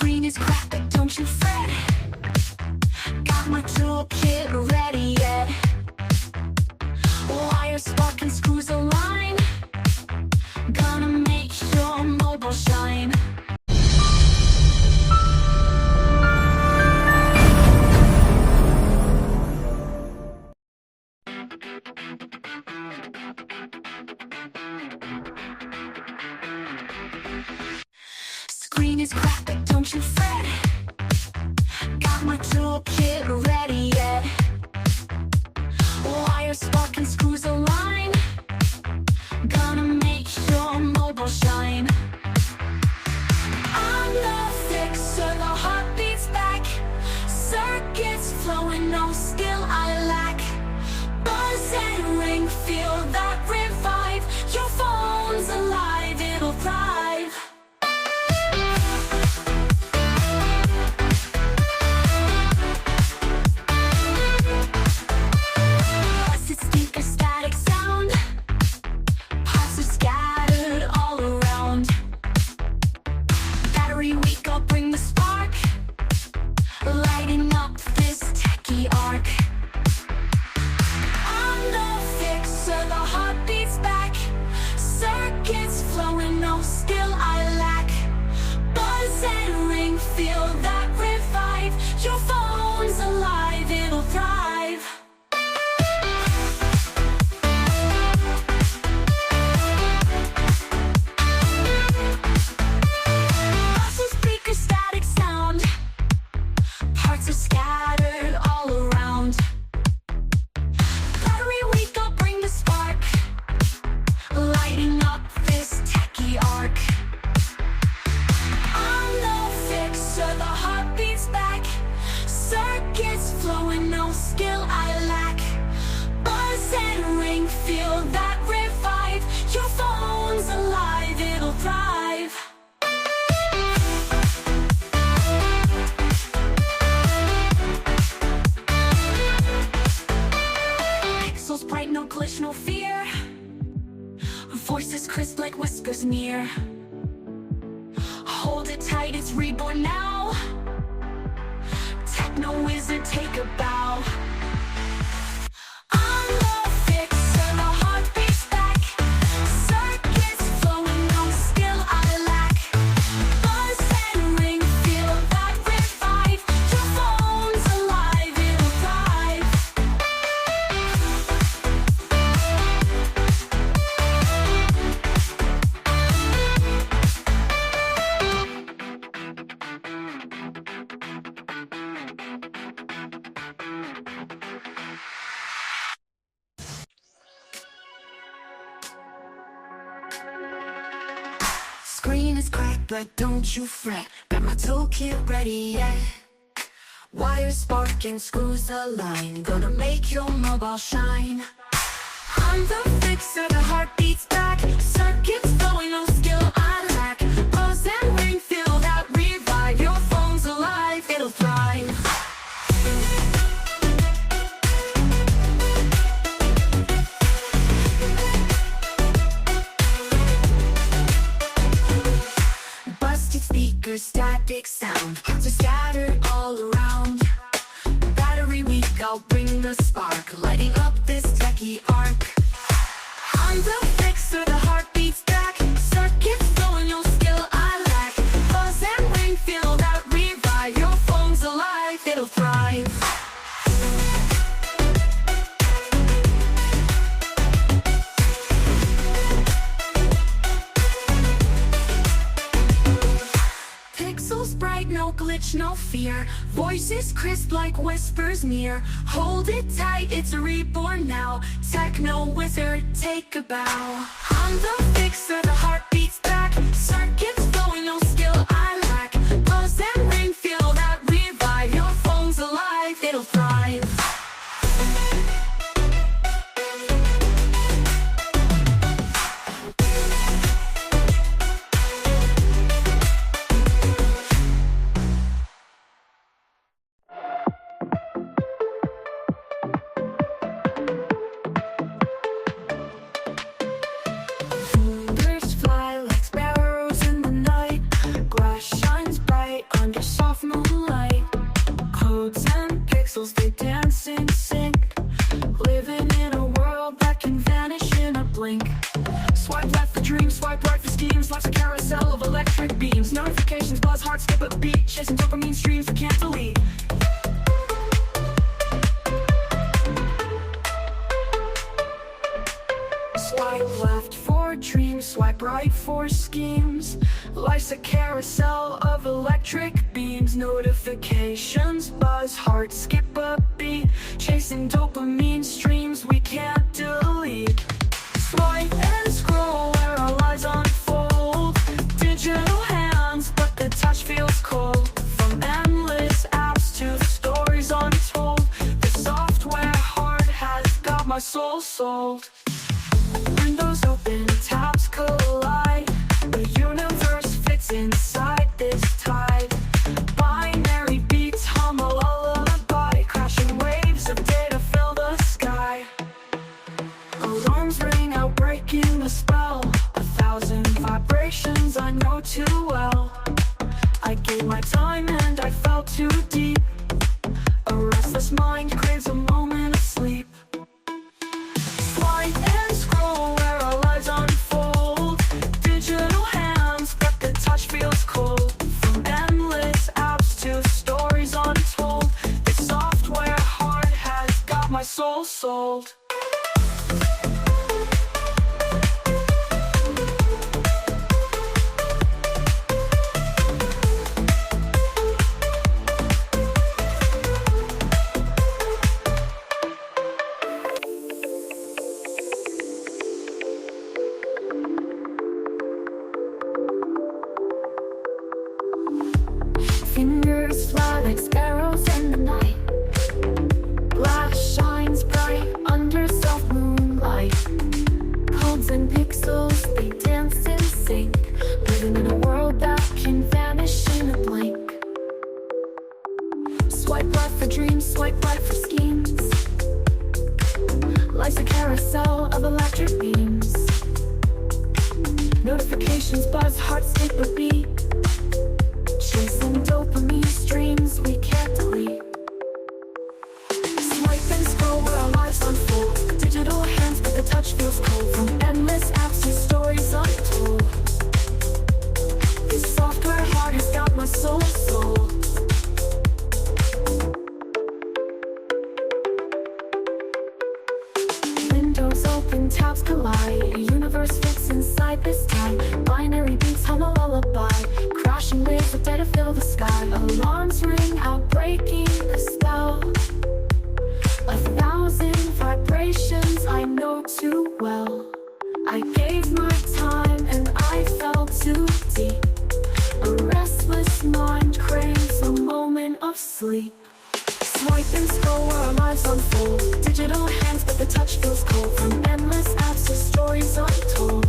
Screen is cracked, but don't you fret. Got my toolkit ready yet. Wire, spark, and screws align. Gonna make your mobile shine. Screen is cracked, but don't you fret. Got my toolkit ready yet. Wire, spark, and screws align. Gonna make your mobile shine. I'm the fixer, the heartbeat's back. Circuits flowing, no skill I lack. Buzz and ring, feel that revive. Your phone's alive, it'll thrive. Feel that revive. Your phone's alive, it'll thrive. Buses, speakers, static sound. Parts are scattered all around. Battery weak, I'll bring the spark. Lighting up this techie arc. The heartbeat's back. Circuits flowing, no skill I lack. Buzz and ring, feel that revive. Your phone's alive, it'll thrive. Pixels bright, no glitch, no fear. Voices crisp like whispers near. Hold it tight, it's reborn now. Techno wizard, take a bow. I'm the fixer, the heartbeat's back. Circuits flowing, no skill I lack. Buzz and ring, feel that revive. Your phone's alive, it'll thrive. Screen is cracked, but don't you fret. Got my toolkit ready, yeah. Wires, spark, and screws align. Gonna make your mobile shine. I'm the fixer, the heartbeat's back. Circuits flowing, no skill I lack. Buzz and ring, feel that revive. Your phone's alive, it'll thrive. Static sound, parts are scattered all around. Battery weak, I'll bring the spark. Lighting up this techie arc. I'm the fixer, the heartbeat's back. Circuits flowing, no skill I lack. Buzz and ring, feel that revive. Your phone's alive, it'll thrive. Bright, no glitch, no fear. Voices crisp like whispers near. Hold it tight, it's reborn now. Techno wizard, take a bow. I'm the fixer, the heartbeat's back. Circuits flowing, no skill I lack. Buzz and ring, feel that revive. Your phone's alive, it'll thrive. pixels, they dance in sync. Living in a world that can vanish in a blink. Swipe left for dreams, swipe right for schemes. Life's a carousel of electric beams. Notifications buzz, hearts skip a beat. Chasing dopamine streams we can't delete. Swipe left for dreams, swipe right for schemes. Life's a carousel of electric beams. Notifications buzz, hearts skip a beat. Chasing dopamine streams we can't delete. Swipe and scroll where our lives unfold. Digital hands, but the touch feels cold. From endless apps to stories untold, the software heart has got my soul sold. Windows open, tabs collide. The universe fits inside this tide. Binary beats hum a lullaby. Crashing waves of data fill the sky. Alarms ring out, breaking the spell. 1,000 vibrations I know too well. I gave my time and I fell too deep. A restless mind craves a moment of sleep. Swipe and scroll where our lives unfold. Digital hands, but the touch feels cold. From endless apps to stories untold, this software heart has got my soul sold. Fingers fly like sparrows in the night. Glass shines bright under soft moonlight. Codes and pixels, they dance in sync. Living in a world that can vanish in a blink. Swipe left for dreams, swipe right for schemes. Life's a carousel of electric beams. Notifications buzz, hearts skip a beat. Chasing dopamine streams we can't delete. Swipe and scroll where our lives unfold. Digital hands, but the touch feels cold. From endless apps to stories untold, this software heart has got my soul sold. Windows open, tabs collide. The universe fits inside this time. Binary beats hum a lullaby. Crashing waves of data fill the sky. Alarms ring out, breaking the spell. 1,000 vibrations I know too well. I gave my time and I fell too deep. A restless mind craves a moment of sleep. Swipe and scroll where our lives unfold. Digital hands, but the touch feels cold. From endless apps to stories untold,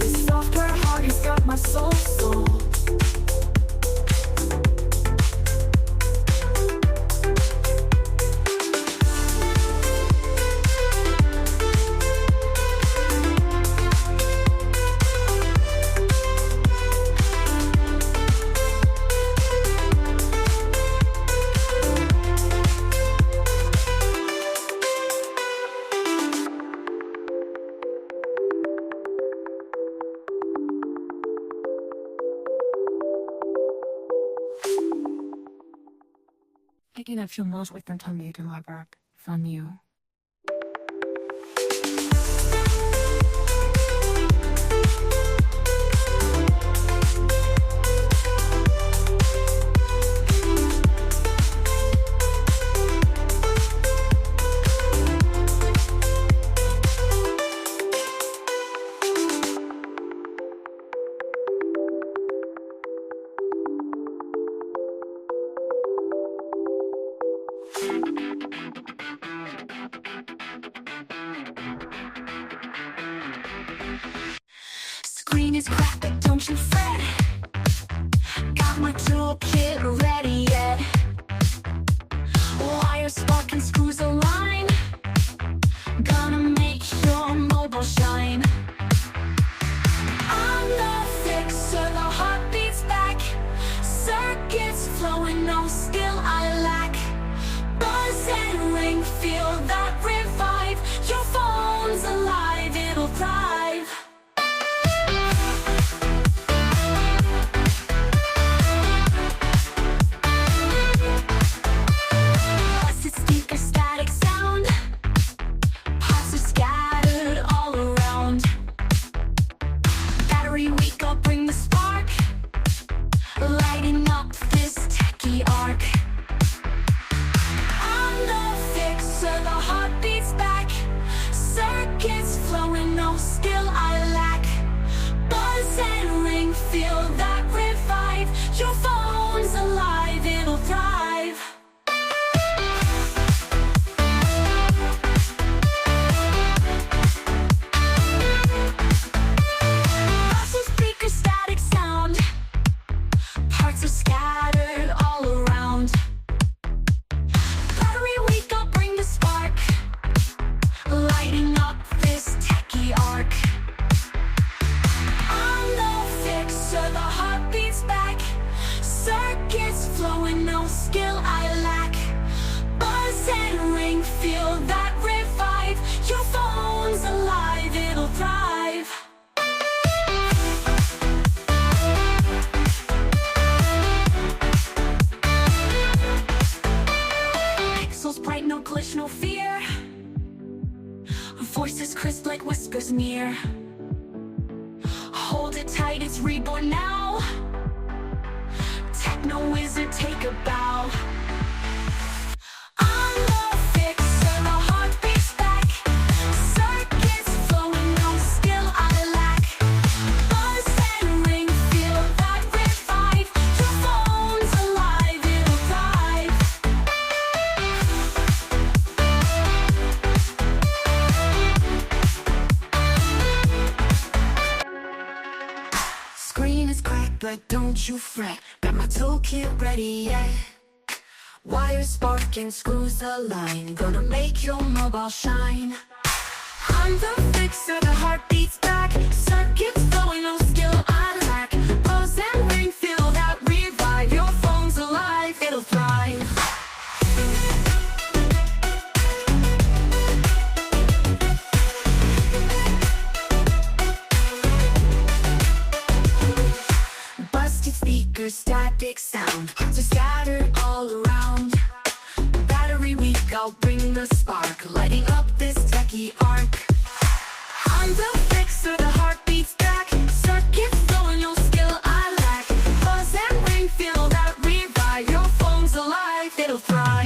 this software heart has got my soul sold. Taking a few notes with them me to my work from you. Screen is cracked, but don't you fret. Got my toolkit ready yet. Wire spark and screws align. Gonna make your mobile shine. I'm the fixer, the heart beats back. Circuits flowing, no skill I lack. scattered all around. Battery weak, I'll bring the spark, lighting up this techie arc. I'm no fixer, the heartbeat's back, circuits flowing, no skill I lack. Buzz and ring, feel that revive, your phone's alive, it'll thrive. Pixels bright, no glitch, no fear, voices crisp like whispers near. Hold it tight, it's reborn now. Techno wizard, take a bow. I'm no fixer, the heartbeat's back, circuits flowing, no skill I lack. Buzz and ring, feel that revive, your phone's alive, it'll thrive. Screen is cracked, but don't you fret, got my toolkit ready, yeah. Wires sparking, screws align, gonna make your mobile shine. I'm the fixer, the heartbeat's back, circuits flowing, no skill I lack. Buzz and ring, feel that revive, your phone's alive, it'll thrive. Busted speakers, static sound, so scattered all around. Battery weak, I'll bring the spark, lighting up this techie arc. I'm the fixer, the heartbeat's back, circuits flowing, no skill I lack. Buzz and ring, feel that revive, your phone's alive, it'll thrive.